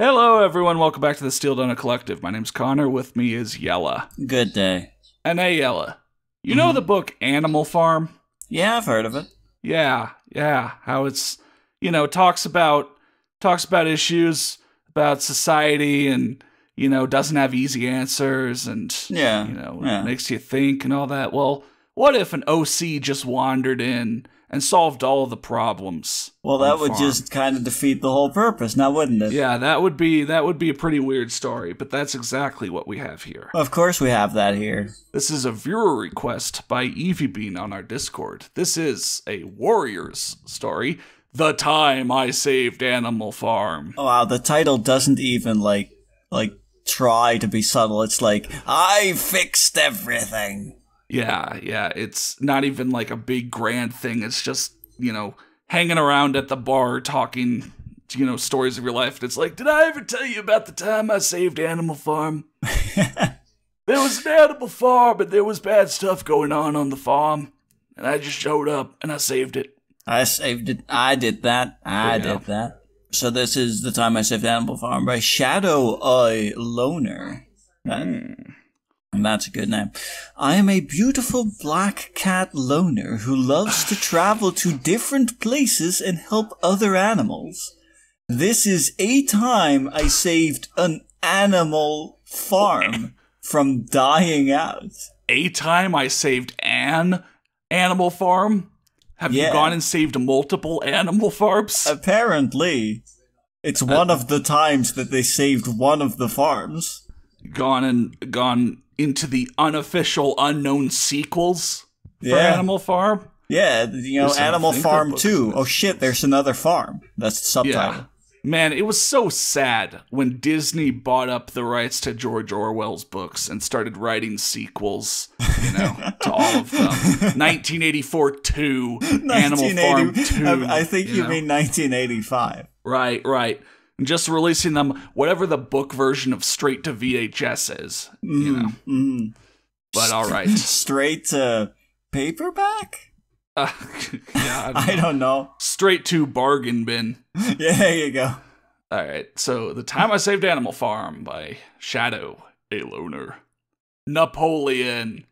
Hello, everyone. Welcome back to the Steel Donut Collective. My name's Connor. With me is Yella. Good day. And hey, Yella. You know the book Animal Farm? Yeah, I've heard of it. Yeah. How it's, talks about issues about society and, doesn't have easy answers and, makes you think and all that. Well, what if an OC just wandered in and solved all of the problems? Well, that would just kind of defeat the whole purpose, now wouldn't it? Yeah, that would be a pretty weird story, but that's exactly what we have here. Of course we have that here. This is a viewer request by Evie Bean on our Discord. This is a Warriors story, The Time I Saved Animal Farm. Oh, wow, the title doesn't even, like, try to be subtle. It's like, I fixed everything. Yeah, it's not even like a big grand thing. It's just, hanging around at the bar talking, stories of your life. And it's like, did I ever tell you about the time I saved Animal Farm? There was an animal farm, but there was bad stuff going on the farm. And I just showed up and I saved it. I saved it. I did that. I did that. So this is The Time I Saved Animal Farm by Shadow Eye Loner. And that's a good name. I am a beautiful black cat loner who loves to travel to different places and help other animals. This is a time I saved an animal farm from dying out. A time I saved an animal farm? Have you gone and saved multiple animal farms? Apparently. It's one of the times that they saved one of the farms. Gone into the unofficial unknown sequels for Animal Farm? Yeah, Animal Farm 2. Oh shit, there's another farm. That's the subtitle. Yeah. Man, it was so sad when Disney bought up the rights to George Orwell's books and started writing sequels, to all of them. 1984 2, Animal Farm 2. I think you mean 1985. Right. And just releasing them, whatever the book version of straight to VHS is, But all right. Straight to paperback? I don't know. Straight to bargain bin. Yeah, there you go. All right, so The Time I Saved Animal Farm by Shadow, a Loner. Napoleon.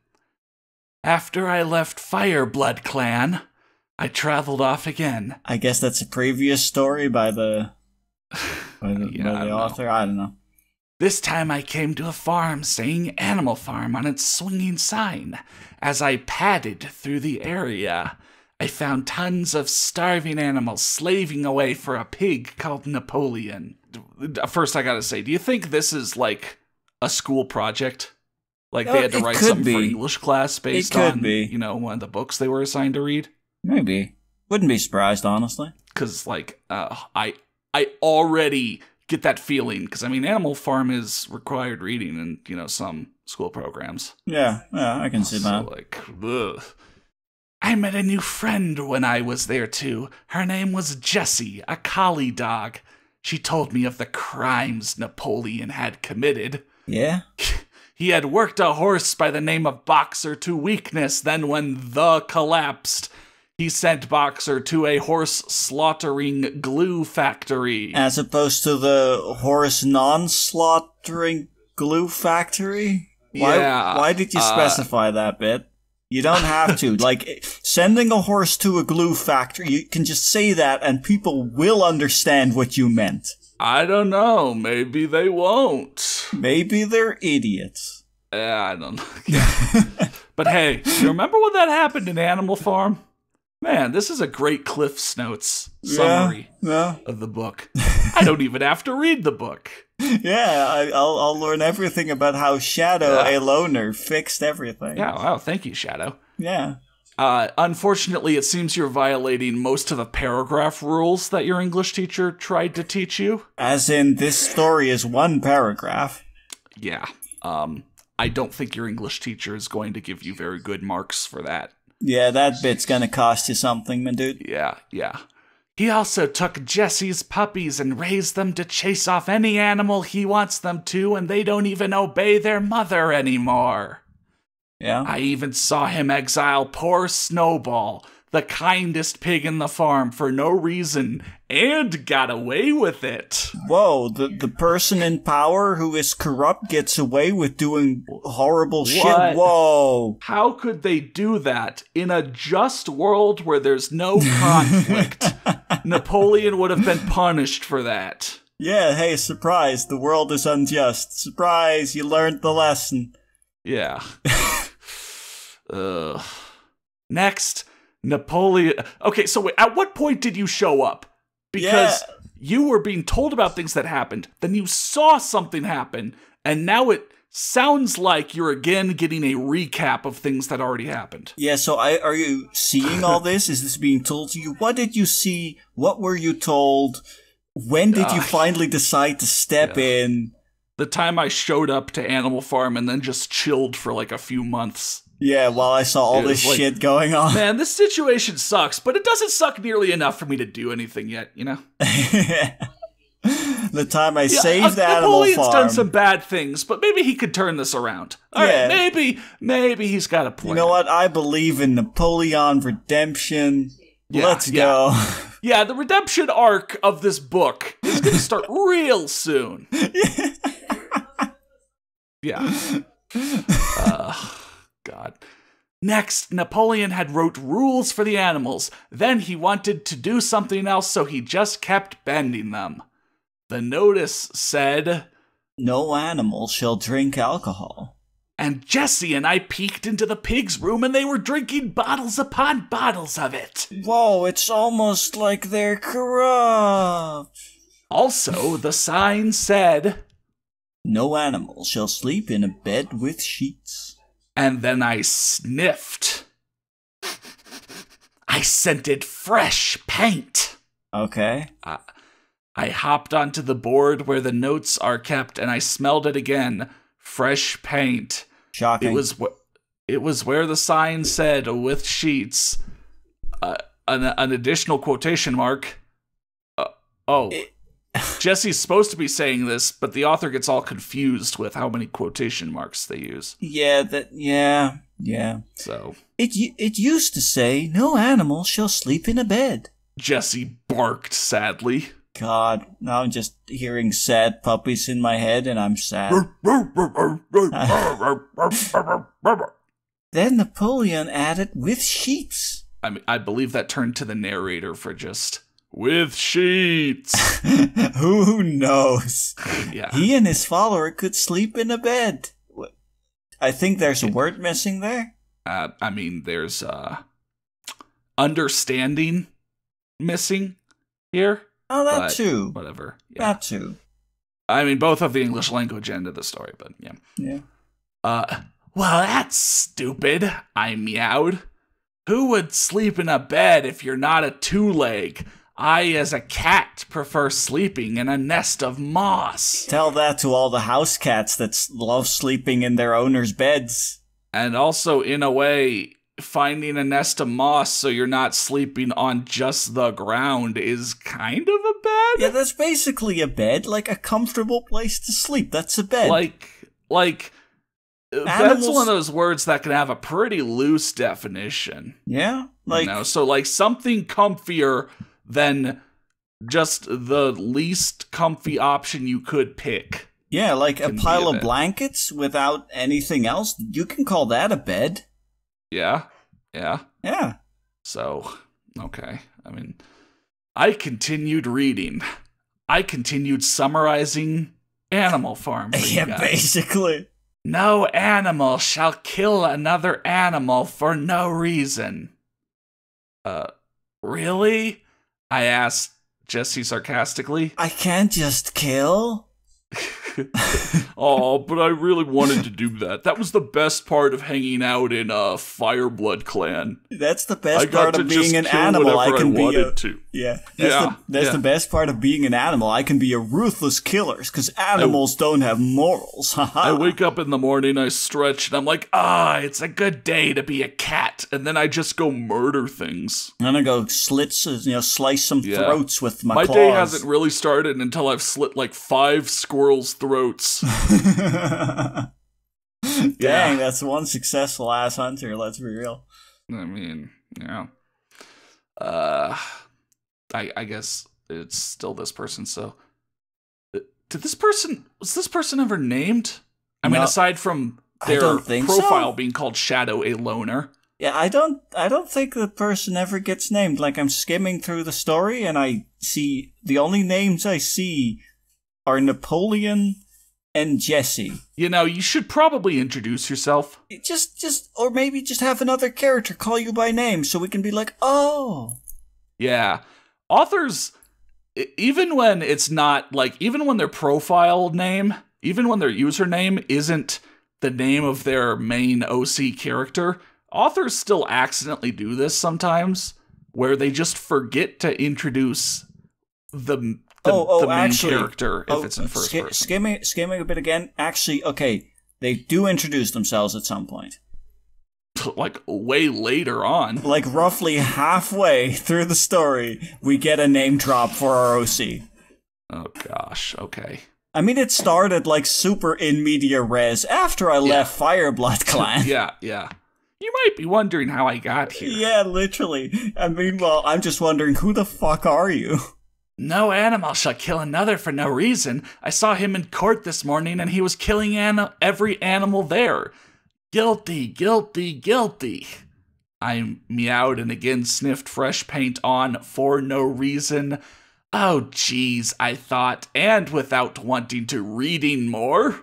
After I left Fireblood Clan, I traveled off again. I guess that's a previous story by the author. I don't know. This time I came to a farm saying Animal Farm on its swinging sign. As I padded through the area, I found tons of starving animals slaving away for a pig called Napoleon. First, I gotta say, do you think this is like a school project? Like they had to write something for English class based on, one of the books they were assigned to read? Maybe. Wouldn't be surprised, honestly. Because, I already get that feeling, because Animal Farm is required reading in some school programs. Yeah, I can see that. Ugh. I met a new friend when I was there too. Her name was Jessie, a collie dog. She told me of the crimes Napoleon had committed. Yeah? He had worked a horse by the name of Boxer to weakness, then when the collapsed, he sent Boxer to a horse slaughtering glue factory. As opposed to the horse non-slaughtering glue factory? Why did you specify that bit? You don't have to. Sending a horse to a glue factory, you can just say that and people will understand what you meant. I don't know. Maybe they won't. Maybe they're idiots. I don't know. But hey, you remember when that happened in Animal Farm? Man, this is a great Cliff's Notes summary of the book. I don't even have to read the book. Yeah, I'll learn everything about how Shadow, a loner, fixed everything. Yeah, wow, thank you, Shadow. Yeah. Unfortunately, it seems you're violating most of the paragraph rules that your English teacher tried to teach you. As in, this story is one paragraph. Yeah. I don't think your English teacher is going to give you very good marks for that. Yeah, that bit's gonna cost you something, my dude. Yeah. He also took Jesse's puppies and raised them to chase off any animal he wants them to, and they don't even obey their mother anymore. Yeah? I even saw him exile poor Snowball, the kindest pig in the farm for no reason and got away with it. Whoa, the person in power who is corrupt gets away with doing horrible shit? Whoa. How could they do that? In a just world where there's no conflict, Napoleon would have been punished for that. Yeah, hey, surprise, the world is unjust. Surprise, you learned the lesson. Yeah. Next, Napoleon... Okay, so wait, at what point did you show up? Because you were being told about things that happened, then you saw something happen, and now it sounds like you're again getting a recap of things that already happened. Yeah, so are you seeing all this? Is this being told to you? What did you see? What were you told? When did you finally decide to step in? The time I showed up to Animal Farm and then just chilled for like a few months. Yeah, while I saw all this shit going on. Man, this situation sucks, but it doesn't suck nearly enough for me to do anything yet, you know? The time I saved Animal Napoleon's Farm. done some bad things, but maybe he could turn this around. All right, maybe he's got a plan. You know what? I believe in Napoleon redemption. Let's go. Yeah, the redemption arc of this book is going to start real soon. Yeah. God. Next, Napoleon had wrote rules for the animals. Then he wanted to do something else, so he just kept bending them. The notice said, "No animal shall drink alcohol." And Jesse and I peeked into the pig's room and they were drinking bottles upon bottles of it. Whoa, it's almost like they're corrupt. Also, the sign said, "No animal shall sleep in a bed with sheets." And then I sniffed. I scented fresh paint. Okay. I hopped onto the board where the notes are kept and I smelled it again. Fresh paint. Shocking. It was where the sign said, with sheets, an additional quotation mark. Jesse's supposed to be saying this, but the author gets all confused with how many quotation marks they use. Yeah. So it used to say, "No animal shall sleep in a bed." Jesse barked sadly. God, now I'm just hearing sad puppies in my head, and I'm sad. Then Napoleon added, "with sheets." I mean, I believe that turned to the narrator for just, with sheets. Who knows? Yeah. He and his follower could sleep in a bed. I think there's a word missing there. I mean, there's understanding missing here. Oh, that too. Whatever. Yeah. That too. I mean, both of the English language end of the story, but yeah. Yeah. Well, that's stupid, I meowed. Who would sleep in a bed if you're not a two-leg? I, as a cat, prefer sleeping in a nest of moss. Tell that to all the house cats that love sleeping in their owners' beds. And also, in a way, finding a nest of moss so you're not sleeping on just the ground is kind of a bed. Yeah, that's basically a bed, like a comfortable place to sleep. That's a bed. Like that's one of those words that can have a pretty loose definition. Yeah? Like, you know, so like something comfier than just the least comfy option you could pick. Yeah, like a pile of blankets without anything else. You can call that a bed. Yeah. So, okay. I mean, I continued reading. I continued summarizing Animal Farm. Yeah, basically. No animal shall kill another animal for no reason. Really? I asked Jesse sarcastically. I can't just kill? Oh, but I really wanted to do that. That was the best part of hanging out in a Fireblood clan. That's the best part of being an animal. I can be That's the best part of being an animal. I can be a ruthless killer because animals don't have morals. I wake up in the morning, I stretch, and I'm like, it's a good day to be a cat. And then I just go murder things. And I go slice some throats with my claws. My day hasn't really started until I've slit like 5 squirrels' throats. Dang, that's one successful ass hunter, let's be real. I mean, yeah. Uh, I guess it's still this person. So, was this person ever named? I mean, aside from their profile being called Shadow a Loner. Yeah, I don't think the person ever gets named. Like, I'm skimming through the story and I see the only names I see are Napoleon and Jesse. You know, you should probably introduce yourself. Or maybe just have another character call you by name so we can be like, oh. Yeah. Authors, even when it's not, like, even when their profile name, even when their username isn't the name of their main OC character, authors still accidentally do this sometimes, where they just forget to introduce the main character if it's in first person. Skimming a bit again. Actually, okay, they do introduce themselves at some point. Like, way later on. Like, roughly halfway through the story, we get a name drop for our OC. Oh, gosh, okay. I mean, it started, like, super in media res after I left Fireblood Clan. Yeah. You might be wondering how I got here. Yeah, literally. I mean, well, I'm just wondering, who the fuck are you? No animal shall kill another for no reason. I saw him in court this morning, and he was killing every animal there. Guilty, guilty, guilty. I meowed and again sniffed fresh paint on for no reason. Oh, geez, I thought, and without wanting to reading more.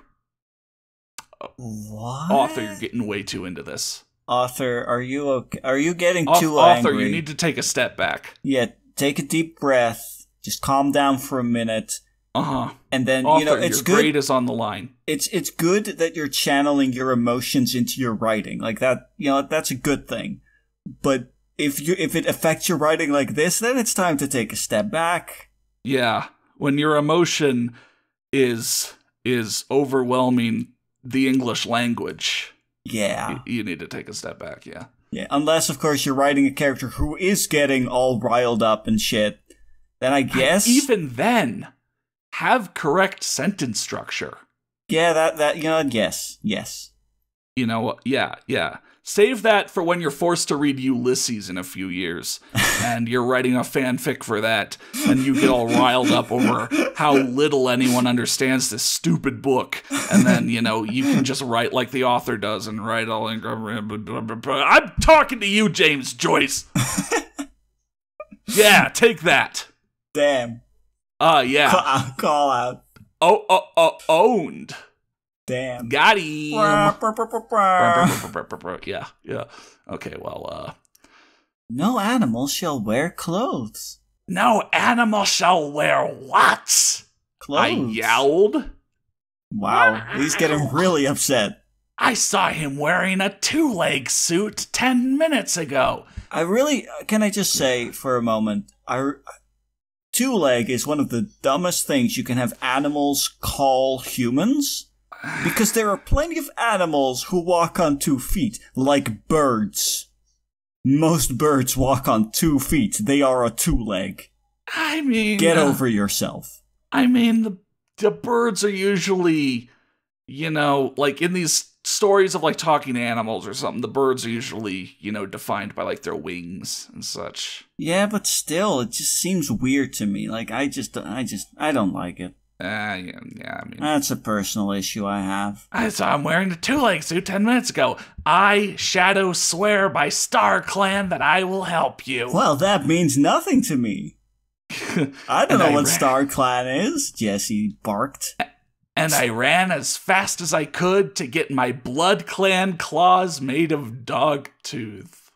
What? Author, you're getting way too into this. Author, are you okay? Are you getting too angry? Author, you need to take a step back. Yeah, take a deep breath. Just calm down for a minute. And then, Author, you know, it's your good. grade is on the line. It's good that you're channeling your emotions into your writing. Like that, you know, that's a good thing. But if it affects your writing like this, then it's time to take a step back. Yeah. When your emotion is overwhelming the English language. Yeah. You need to take a step back, yeah. Yeah, unless, of course, you're writing a character who is getting all riled up and shit. Then I guess... Even then, have correct sentence structure. Yeah, that you know, yes. You know, yeah. Save that for when you're forced to read Ulysses in a few years, and you're writing a fanfic for that, and you get all riled up over how little anyone understands this stupid book, and then, you know, you can just write like the author does and write all in... I'm talking to you, James Joyce! Yeah, take that! Damn. Yeah. Call out. Owned. Damn. Got him. Yeah. Okay, well, No animal shall wear clothes. No animal shall wear what? Clothes. I yowled. Wow, he's getting really upset. I saw him wearing a two-leg suit 10 minutes ago. Can I just say for a moment, two-leg is one of the dumbest things you can have animals call humans. Because there are plenty of animals who walk on 2 feet, like birds. Most birds walk on 2 feet. They are a two-leg. I mean... Get over yourself. I mean, the birds are usually, you know, like in these stories of like talking animals or something, the birds are usually, you know, defined by like their wings and such. Yeah, but still, it just seems weird to me. Like, I don't like it. Yeah, I mean... That's a personal issue I have. I saw him wearing a two-leg suit 10 minutes ago. I, Shadow, swear by Star Clan that I will help you. Well, that means nothing to me. I don't know what Star Clan is, Jesse barked. And I ran as fast as I could to get my Blood Clan claws made of dog tooth.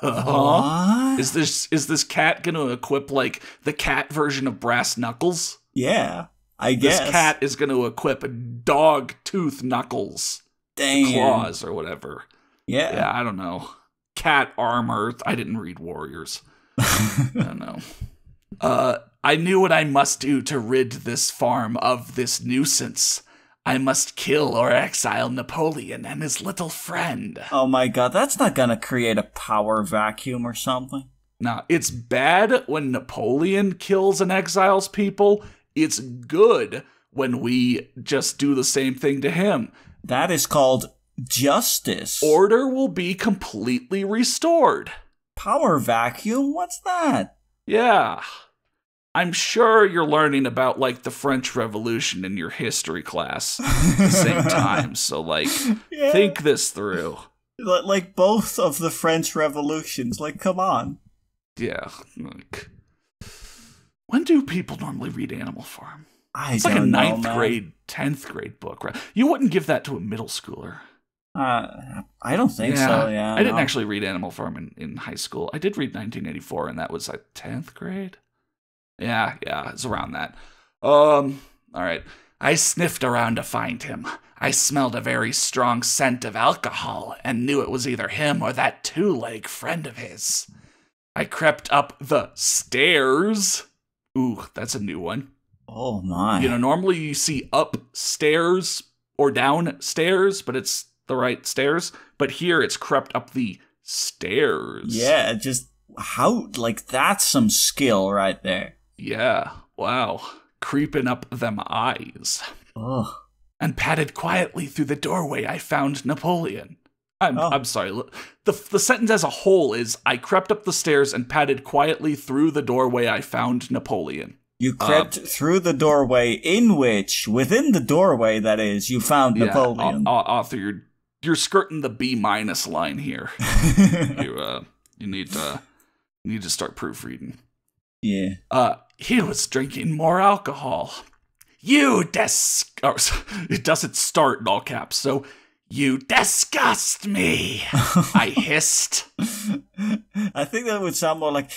What? Is this cat gonna equip like the cat version of Brass Knuckles? Yeah, I guess. This cat is gonna equip dog tooth knuckles. Damn. Claws or whatever. Yeah, I don't know. Cat armor. I didn't read Warriors. I don't know. I knew what I must do to rid this farm of this nuisance. I must kill or exile Napoleon and his little friend. Oh my god, that's not gonna create a power vacuum or something. Now, it's bad when Napoleon kills and exiles people. It's good when we just do the same thing to him. That is called justice. Order will be completely restored. Power vacuum? What's that? Yeah. I'm sure you're learning about, like, the French Revolution in your history class at the same time. So, like, think this through. Like both of the French revolutions. Like, come on. Yeah. Like, when do people normally read Animal Farm? It's like a 9th grade, 10th grade book, right? You wouldn't give that to a middle schooler. I don't think so, yeah. I didn't actually read Animal Farm in high school. I did read 1984, and that was like 10th grade. Yeah, it's around that. All right. I sniffed around to find him. I smelled a very strong scent of alcohol and knew it was either him or that two-leg friend of his. I crept up the stairs. Ooh, that's a new one. Oh my. You know, normally you see upstairs or downstairs, but it's the right stairs. But here it's crept up the stairs. Yeah, just how, like, that's some skill right there. Yeah, wow. Creeping up them eyes. Ugh. And padded quietly through the doorway, I found Napoleon. I'm sorry. The sentence as a whole is, I crept up the stairs and padded quietly through the doorway, I found Napoleon. You crept through the doorway in which, within the doorway, that is, you found Napoleon. Author, you're skirting the B- line here. You need to start proofreading. Yeah. He was drinking more alcohol. It doesn't start in all caps, so, you disgust me, I hissed. I think that would sound more like,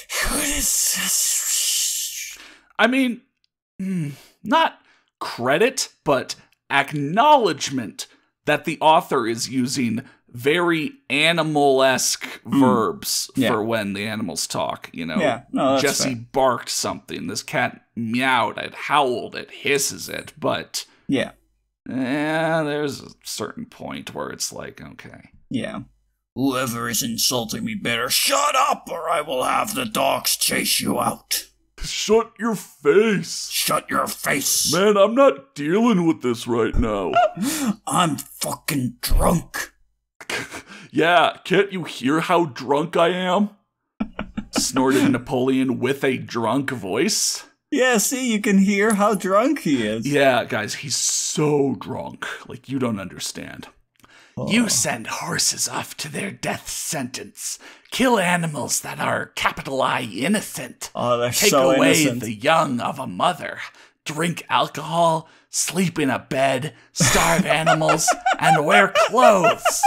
I mean, not credit, but acknowledgement that the author is using very animal-esque verbs for when the animals talk, you know? Yeah, no, that's Jesse fair. barked something, this cat meowed, it howled, it hisses it, but... Yeah. There's a certain point where it's like, okay. Yeah. Whoever is insulting me better shut up, or I will have the dogs chase you out. Shut your face. Shut your face. Man, I'm not dealing with this right now. I'm fucking drunk. Yeah, can't you hear how drunk I am? Snorted Napoleon with a drunk voice. Yeah, see, you can hear how drunk he is. Yeah, guys, he's so drunk. Like, you don't understand. You send horses off to their death sentence. Kill animals that are capital I innocent. Oh, they're Take so away innocent. the young of a mother. Drink alcohol, sleep in a bed, starve animals, and wear clothes.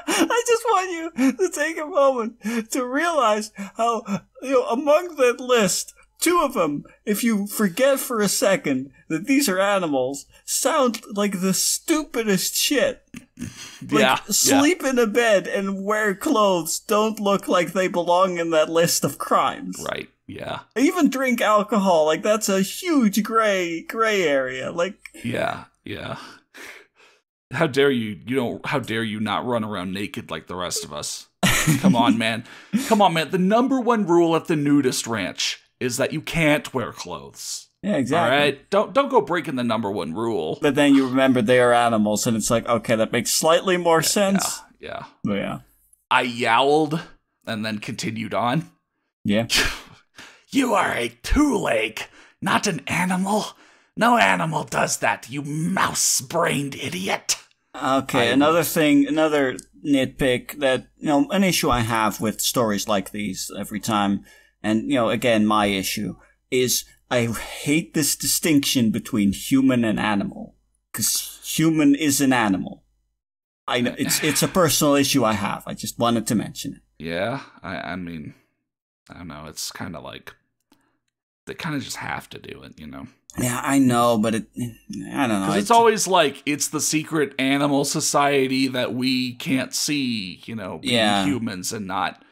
I just want you to take a moment to realize how, among that list, two of them, if you forget for a second that these are animals, sound like the stupidest shit. Like, sleep in a bed and wear clothes don't look like they belong in that list of crimes. Right, yeah. Even drink alcohol, like, that's a huge gray area. Like, yeah. How dare you, how dare you not run around naked like the rest of us? Come on, man. The number one rule at the nudist ranch is that you can't wear clothes. Yeah, exactly. All right? Don't go breaking the number one rule. But then you remember they are animals, and it's like, okay, that makes slightly more sense. Yeah. But yeah. I yowled and then continued on. Yeah. You are a two-leg, not an animal. No animal does that, you mouse-brained idiot. Okay, another nitpick that, an issue I have with stories like these every time, and, again, my issue, is I hate this distinction between human and animal. Because human is an animal. I know, it's a personal issue I have. I just wanted to mention it. Yeah, I mean, I don't know, it's kind of like, they kind of just have to do it, Yeah, I know, but I don't know. Because it's always like, it's the secret animal society that we can't see, being humans and not,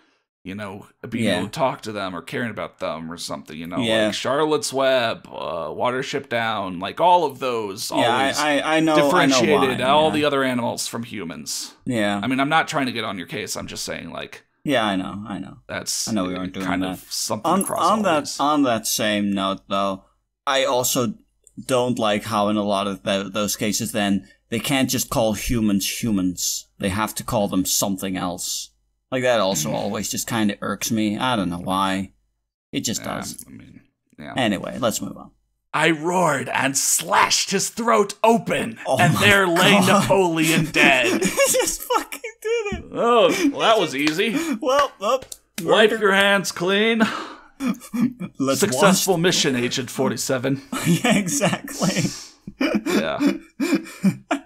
being able to talk to them or caring about them or something, like Charlotte's Web, Watership Down, like all of those always I know, differentiated I know why, all the other animals from humans. Yeah. I mean, I'm not trying to get on your case, I'm just saying, like... Yeah, I know. I know we aren't doing kind that. of something on that same note, though, I also don't like how in a lot of those cases, then, they can't just call humans. They have to call them something else. Like, that also always just kind of irks me. I don't know why. It just does. I mean, yeah. Anyway, let's move on. I roared and slashed his throat open, and there lay Napoleon dead. He just fucking did it. Oh, well, that was easy. Well, wipe your hands clean. Let's Successful mission, Agent 47. Yeah, exactly. Yeah.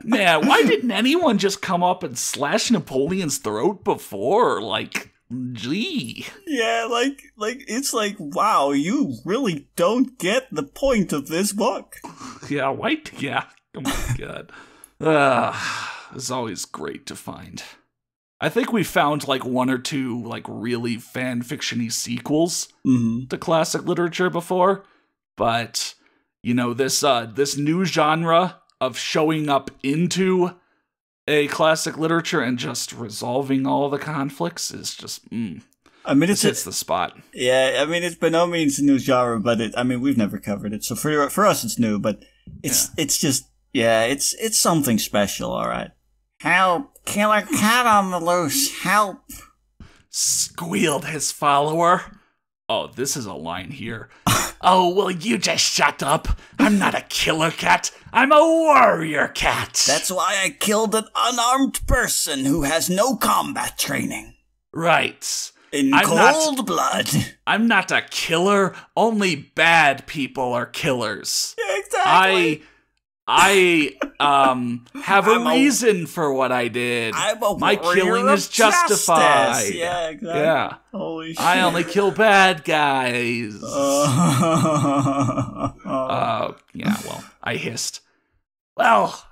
Man, why didn't anyone just come up and slash Napoleon's throat before? Like, gee. Yeah, like it's like, wow, you really don't get the point of this book. Yeah, yeah. Oh my god. It's always great to find. I think we found like one or two like really fan-fiction-y sequels to classic literature before, but you know, this new genre of showing up into a classic literature and just resolving all the conflicts is just, I mean, it hits the spot. Yeah, I mean, it's by no means a new genre, but we've never covered it, so for us it's new, but it's just, yeah, it's something special, all right. Help! Killer cat on the loose! Help! Squealed his follower. Oh, this is a line here. Oh, will you just shut up? I'm not a killer cat. I'm a warrior cat. That's why I killed an unarmed person who has no combat training. Right. In cold blood. I'm not a killer. Only bad people are killers. Yeah, exactly. I have a reason for what I did. My killing is justified. Yeah, exactly. Yeah. Holy shit. I only kill bad guys. Yeah, well, I hissed. Well,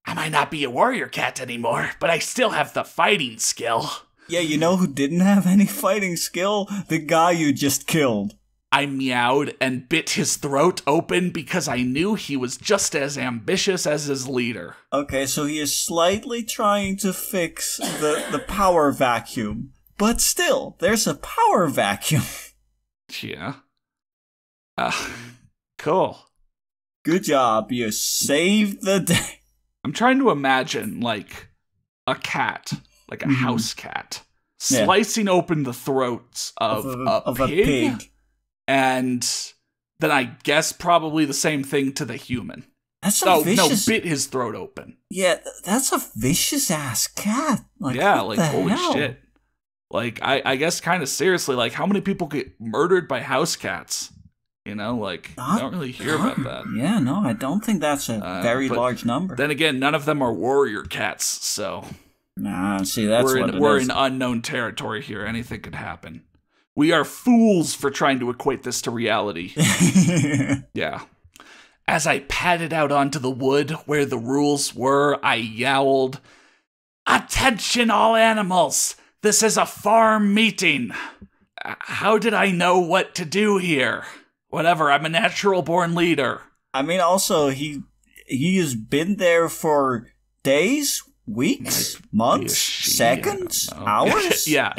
I might not be a warrior cat anymore, but I still have the fighting skill. Yeah, you know who didn't have any fighting skill? The guy you just killed. I meowed and bit his throat open because I knew he was just as ambitious as his leader. Okay, so he is slightly trying to fix the power vacuum. But still, there's a power vacuum. Yeah. Cool. Good job, you saved the day. I'm trying to imagine, like, a cat, like a house cat, slicing open the throats of a pig. And then I guess probably the same thing to the human. That's a vicious... No, bit his throat open. Yeah, that's a vicious-ass cat. Like, yeah, like, holy hell? shit. Like, I guess kind of seriously, like, how many people get murdered by house cats? You know, like, I don't really hear about that. Yeah, no, I don't think that's a very large number. Then again, none of them are warrior cats, so... Nah, see, that's we're in unknown territory here. Anything could happen. We are fools for trying to equate this to reality. Yeah. As I padded out onto the wood where the rules were, I yowled, "Attention all animals! This is a farm meeting! How did I know what to do here? Whatever, I'm a natural-born leader." I mean, also, he has been there for days, weeks, months, seconds, hours? Yeah,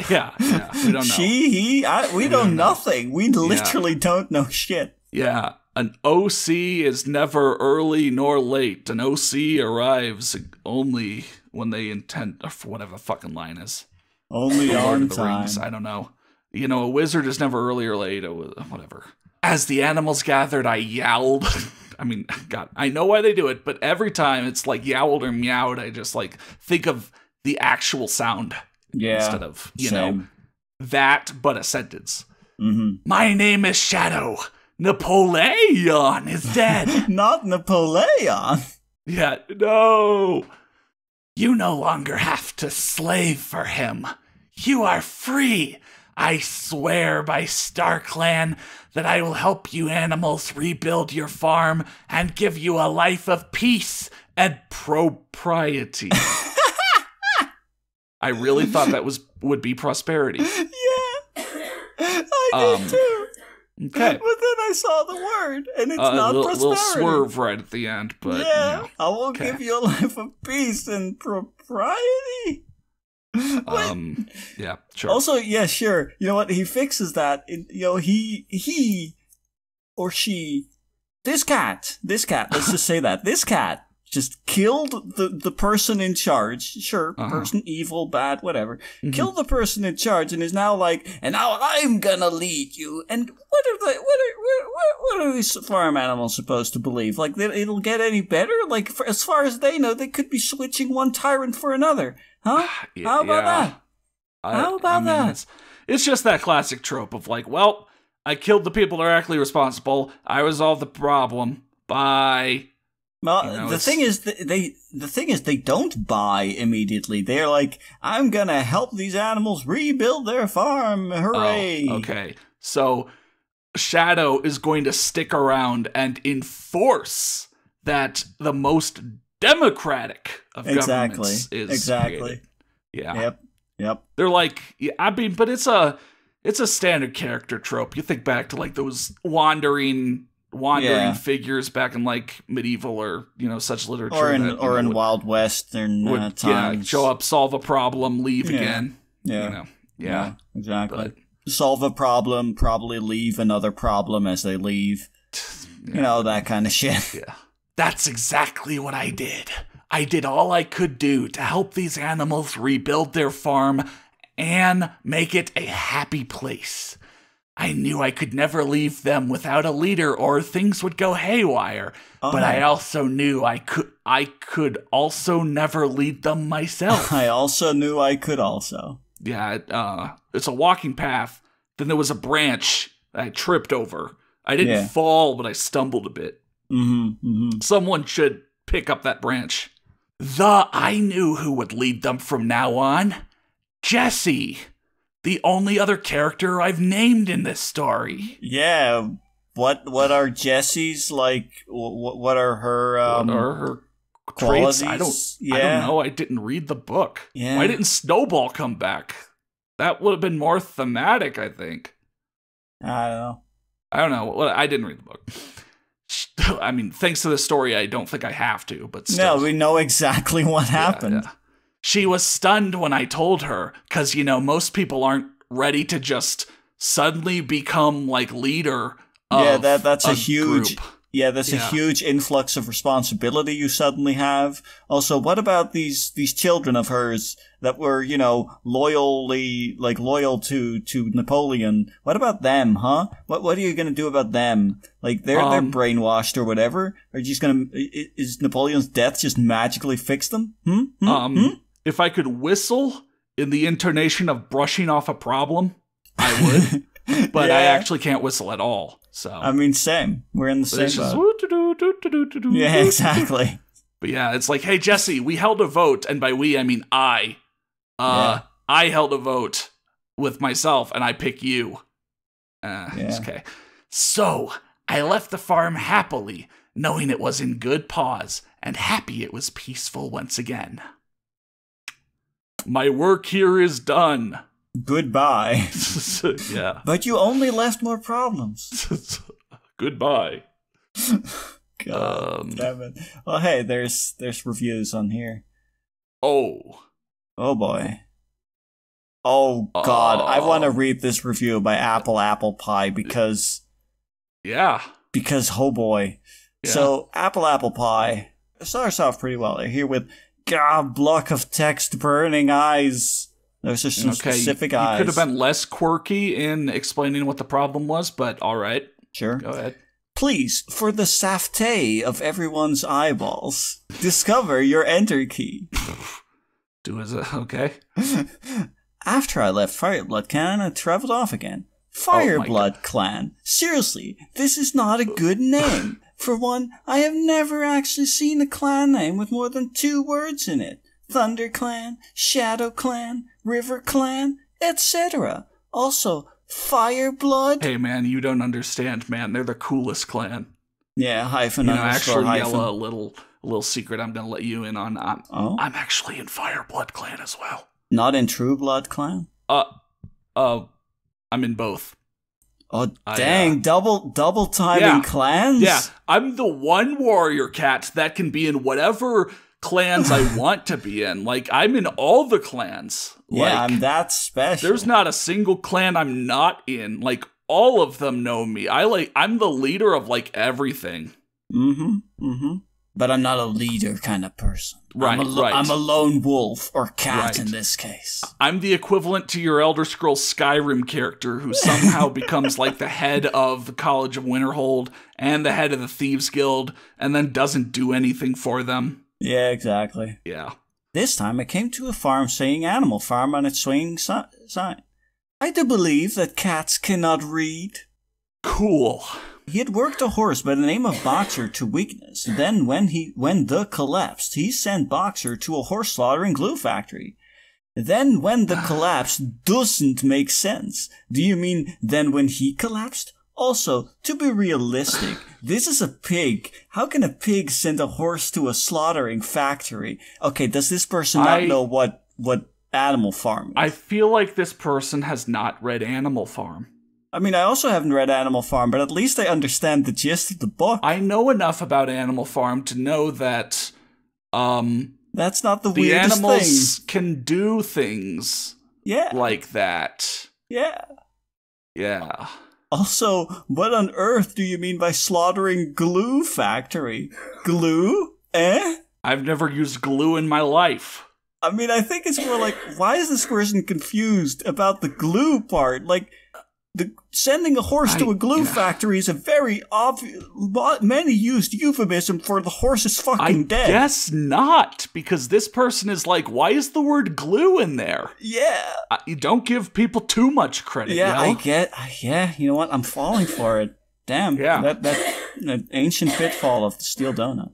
we don't know. We know nothing. We literally don't know shit. Yeah, an OC is never early nor late. An OC arrives only when they intend, or whatever the fucking line is. Only on time. Rings, I don't know. You know, a wizard is never early or late, or whatever. As the animals gathered, I yowled. I mean, God, I know why they do it, but every time it's like yowled or meowed, I just like think of the actual sound instead of, you know, that, but a sentence. My name is Shadow. Napoleon is dead. Not Napoleon. Yeah, no. You no longer have to slave for him. You are free. I swear by StarClan that I will help you animals rebuild your farm and give you a life of peace and propriety. I really thought that would be prosperity. Yeah, I did too. Okay. But then I saw the word, and it's not prosperity. A little swerve right at the end, but yeah, I will give you a life of peace and propriety. Yeah, sure. Also, yeah, sure. You know what? He fixes that. You know, he or she, this cat, let's just say that. This cat, just killed the person in charge. Sure, person evil, bad, whatever. Killed the person in charge and is now like, and now I'm gonna lead you. And what are these farm animals supposed to believe? Like, it'll get any better? Like, as far as they know, they could be switching one tyrant for another. Huh? How about that? How about that? It's just that classic trope of like, well, I killed the people directly responsible. I resolved the problem. Bye. Well, the thing is, they don't buy immediately. They're like, I'm gonna help these animals rebuild their farm. Hooray! Oh, okay, so Shadow is going to stick around and enforce that the most democratic of governments is created. Yeah. Yep. They're like, I mean, but it's a standard character trope. You think back to like those wandering figures back in like medieval or such literature, or in Wild Western times. Yeah, show up, solve a problem, leave again. Yeah, exactly. But, solve a problem, probably leave another problem as they leave. That kind of shit. Yeah, that's exactly what I did. I did all I could do to help these animals rebuild their farm and make it a happy place. I knew I could never leave them without a leader or things would go haywire. But I also knew I could also never lead them myself. I also knew I could also. Yeah, it's a walking path. Then there was a branch I tripped over. I didn't fall, but I stumbled a bit. Someone should pick up that branch. I knew who would lead them from now on. Jessie. The only other character I've named in this story. Yeah, what are Jessie's like? What are her? What are her qualities? I don't know. I didn't read the book. Yeah. Why didn't Snowball come back? That would have been more thematic, I think. I don't know. Well, I didn't read the book. I mean, thanks to the story, I don't think I have to. But still. No, we know exactly what happened. Yeah. She was stunned when I told her, because, most people aren't ready to just suddenly become, like, leader of that's a huge group. Yeah, that's a huge influx of responsibility you suddenly have. Also, what about these children of hers that were, loyal to Napoleon? What about them, huh? What are you gonna do about them? Like, they're brainwashed or whatever? Are you just gonna, is Napoleon's death just magically fix them? If I could whistle in the intonation of brushing off a problem, I would. But I actually can't whistle at all. So I mean, same. We're in the same boat. Yeah, exactly. But yeah, it's like, hey, Jesse, we held a vote. And by we, I mean I. I held a vote with myself, and I pick you. Okay. So I left the farm happily, knowing it was in good paws, and happy it was peaceful once again. My work here is done. Goodbye. Yeah. But you only left more problems. Goodbye. God damn it. Oh, hey, there's reviews on here. Oh boy. Oh God, I want to read this review by Apple Pie because oh boy. Yeah. So Apple Pie starts off pretty well. They're here with block of text, burning eyes. There's just some specific eyes. You could have been less quirky in explaining what the problem was, but all right. Sure. Go ahead. Please, for the safety of everyone's eyeballs, discover your enter key. Okay. After I left Fireblood Clan, I traveled off again. Fireblood Clan. Seriously, this is not a good name. For one, I have never actually seen a clan name with more than 2 words in it. Thunder Clan, Shadow Clan, River Clan, etc. Also, Fireblood. Hey man, you don't understand, man. They're the coolest clan. Yeah, hyphen underscore hyphen. Yella, a little secret I'm gonna let you in on. I'm actually in Fireblood Clan as well. Not in True Blood Clan? I'm in both. Oh, dang, double timing clans? Yeah, I'm the one warrior cat that can be in whatever clans I want to be in. Like, I'm in all the clans. Yeah, I'm that special. There's not a single clan I'm not in. Like, all of them know me. I'm the leader of, like, everything. but I'm not a leader kind of person. Right, I'm a lone wolf, or cat in this case. I'm the equivalent to your Elder Scrolls Skyrim character who somehow becomes like the head of the College of Winterhold and the head of the Thieves Guild, and then doesn't do anything for them. Yeah, exactly. Yeah. This time I came to a farm saying Animal Farm on its swinging sign. I do believe that cats cannot read. Cool. He had worked a horse by the name of Boxer to weakness. Then when the collapsed, he sent Boxer to a horse slaughtering glue factory. Then when the collapse doesn't make sense. Do you mean then when he collapsed? Also, to be realistic, this is a pig. How can a pig send a horse to a slaughtering factory? Okay, does this person not know what Animal Farm is? I feel like this person has not read Animal Farm. I mean, I also haven't read Animal Farm, but at least I understand the gist of the book. I know enough about Animal Farm to know that, that's not the weirdest thing. The animals can do things like that. Yeah. Yeah. Also, what on earth do you mean by slaughtering glue factory? Glue? I've never used glue in my life. I mean, I think it's more like, why is this person confused about the glue part? Like, sending a horse to a glue factory is a very obvious, many used euphemism for the horse is fucking dead. I guess not, because this person is like, why is the word glue in there? Yeah. You don't give people too much credit. Yeah, yo. You know what? I'm falling for it. Damn. Yeah. That ancient pitfall of the steel donut.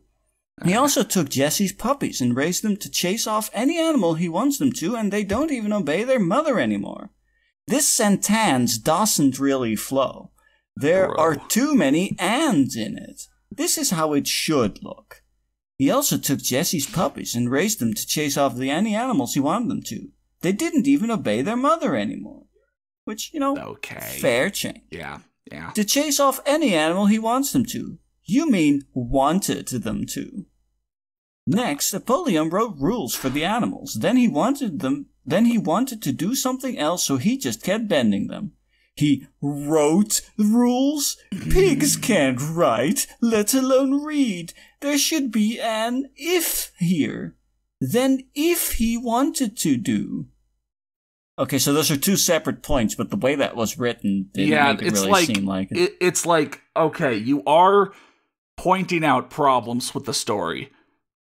He also took Jesse's puppies and raised them to chase off any animal he wants them to, and they don't even obey their mother anymore. This sentence doesn't really flow. There are too many ands in it. This is how it should look. He also took Jesse's puppies and raised them to chase off any animals he wanted them to. They didn't even obey their mother anymore. Which, fair change. Yeah. To chase off any animal he wants them to. You mean wanted them to. Next, Apollyon wrote rules for the animals. Then he wanted to do something else, so he just kept bending them. He wrote the rules? Pigs can't write, let alone read. There should be an if here. Then if he wanted to do. Okay, so those are two separate points, but the way that was written didn't make it really seem like it. It's like, okay, you are pointing out problems with the story,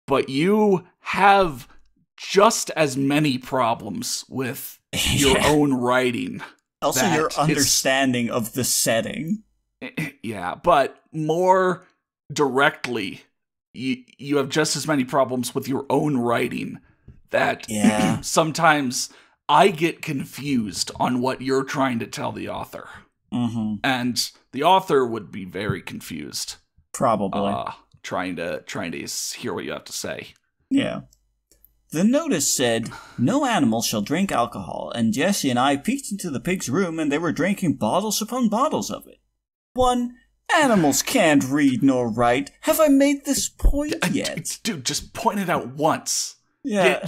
but you have just as many problems with your own writing. Also, your understanding of the setting. Yeah, but more directly, you have just as many problems with your own writing that sometimes I get confused on what you're trying to tell the author. Mm-hmm. And the author would be very confused. Probably. Trying to hear what you have to say. Yeah. The notice said, no animal shall drink alcohol, and Jesse and I peeked into the pig's room and they were drinking bottles upon bottles of it. 1. Animals can't read nor write. Have I made this point yet? Dude, just point it out once. Yeah.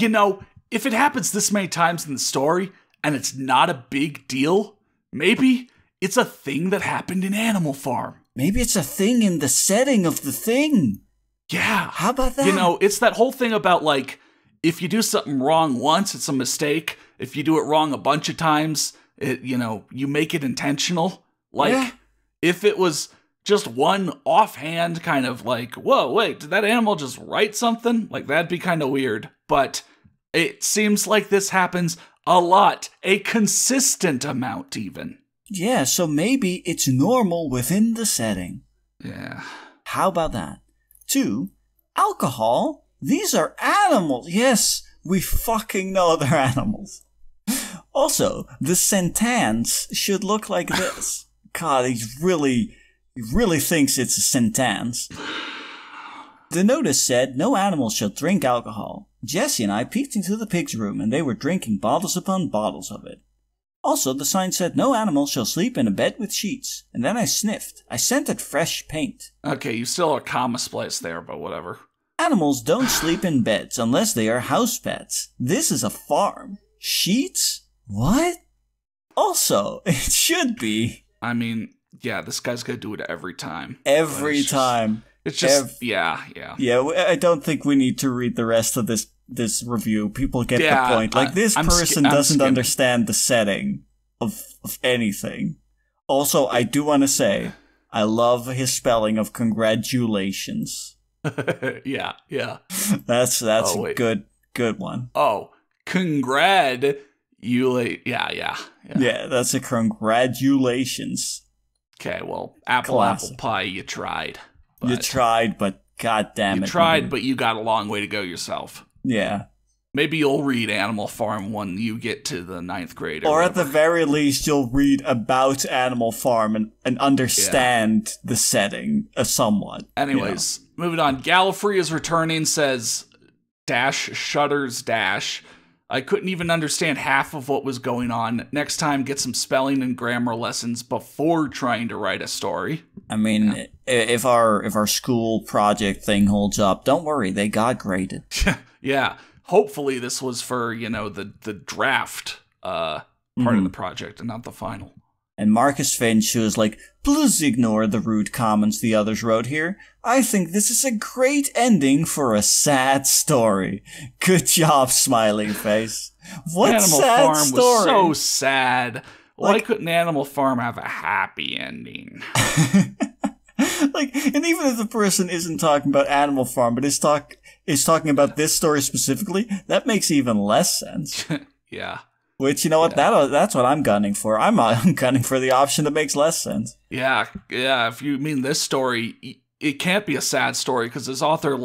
If it happens this many times in the story, and it's not a big deal, maybe it's a thing that happened in Animal Farm. Maybe it's a thing in the setting of the thing. Yeah. How about that? It's that whole thing about, like, if you do something wrong once, it's a mistake. If you do it wrong a bunch of times, you make it intentional. Like, if it was just one offhand kind of like, whoa, wait, did that animal just write something? Like, that'd be kind of weird. But it seems like this happens a lot. A consistent amount, even. Yeah, so maybe it's normal within the setting. Yeah. How about that? 2. Alcohol? These are animals. Yes, we fucking know they're animals. Also, the sentence should look like this. God, he really thinks it's a sentence. The notice said, no animal shall drink alcohol. Jesse and I peeked into the pig's room and they were drinking bottles upon bottles of it. Also, the sign said, no animal shall sleep in a bed with sheets. And then I sniffed. I scented fresh paint. Okay, you still are comma splice there, but whatever. Animals don't sleep in beds unless they are house pets. This is a farm. Sheets? What? Also, it should be. I mean, yeah, this guy's gonna do it every time. Every time. It's just, yeah. I don't think we need to read the rest of this review. People get the point. Like, this person doesn't understand the setting of anything. Also, I do want to say, I love his spelling of congratulations. yeah. That's a good one. Oh, yeah. Yeah, that's a congratulations. Okay, well, apple pie, you tried. You tried, but goddamn it. You tried, but you got a long way to go yourself. Yeah. Maybe you'll read Animal Farm when you get to the 9th grade. Or at the very least, you'll read about Animal Farm and understand the setting somewhat. Anyways, moving on. Gallifrey is returning, says, shudders. I couldn't even understand half of what was going on. Next time, get some spelling and grammar lessons before trying to write a story. I mean, if our school project thing holds up, don't worry, they got graded. Yeah. Hopefully this was for, the draft part of the project and not the final. And Marcus Finch, who is like, please ignore the rude comments the others wrote here. I think this is a great ending for a sad story. Good job, smiling face. What Animal sad Farm story? was so sad. Why couldn't Animal Farm have a happy ending? And even if the person isn't talking about Animal Farm, but is talking about this story specifically, that makes even less sense. Yeah. Which, you know what, that's what I'm gunning for. I'm gunning for the option that makes less sense. Yeah, if you mean this story, it can't be a sad story because this author,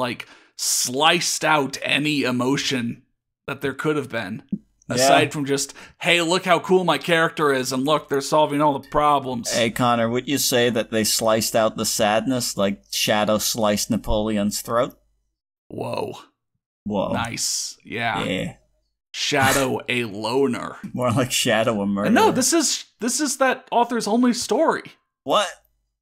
sliced out any emotion that there could have been. Aside from just, hey, look how cool my character is, and look, they're solving all the problems. Hey, Connor, would you say that they sliced out the sadness like Shadow sliced Napoleon's throat? Whoa. Nice. Yeah. Shadow a loner. More like Shadow a murderer. And no, this is that author's only story. What?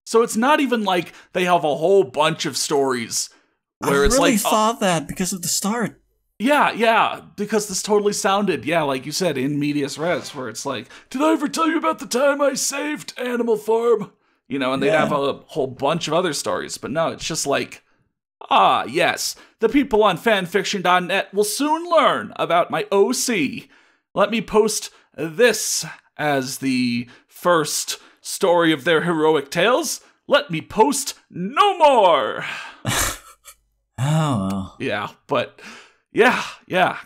So it's not even like they have a whole bunch of stories where it's like... I really thought that because of the start. Yeah, because this totally sounded, like you said, in medias res, where it's like, did I ever tell you about the time I saved Animal Farm? And they'd have a whole bunch of other stories. But no, it's just like, yes, the people on fanfiction.net will soon learn about my OC. Let me post this as the first story of their heroic tales. Let me post no more. Oh. Yeah, but... Yeah.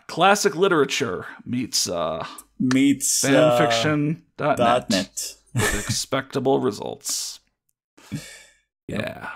Classic literature meets fanfiction.net with expectable results. Yeah.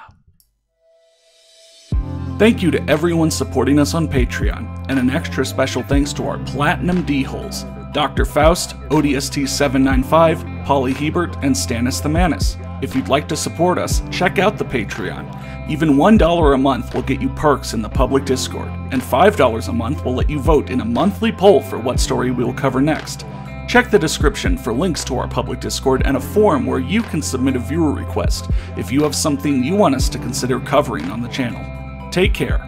Thank you to everyone supporting us on Patreon, and an extra special thanks to our Platinum D-holes, Dr. Faust, ODST795, Polly Hebert, and Stannis the Manus. If you'd like to support us, check out the Patreon. Even $1 a month will get you perks in the public Discord, and $5 a month will let you vote in a monthly poll for what story we will cover next. Check the description for links to our public Discord and a forum where you can submit a viewer request if you have something you want us to consider covering on the channel. Take care.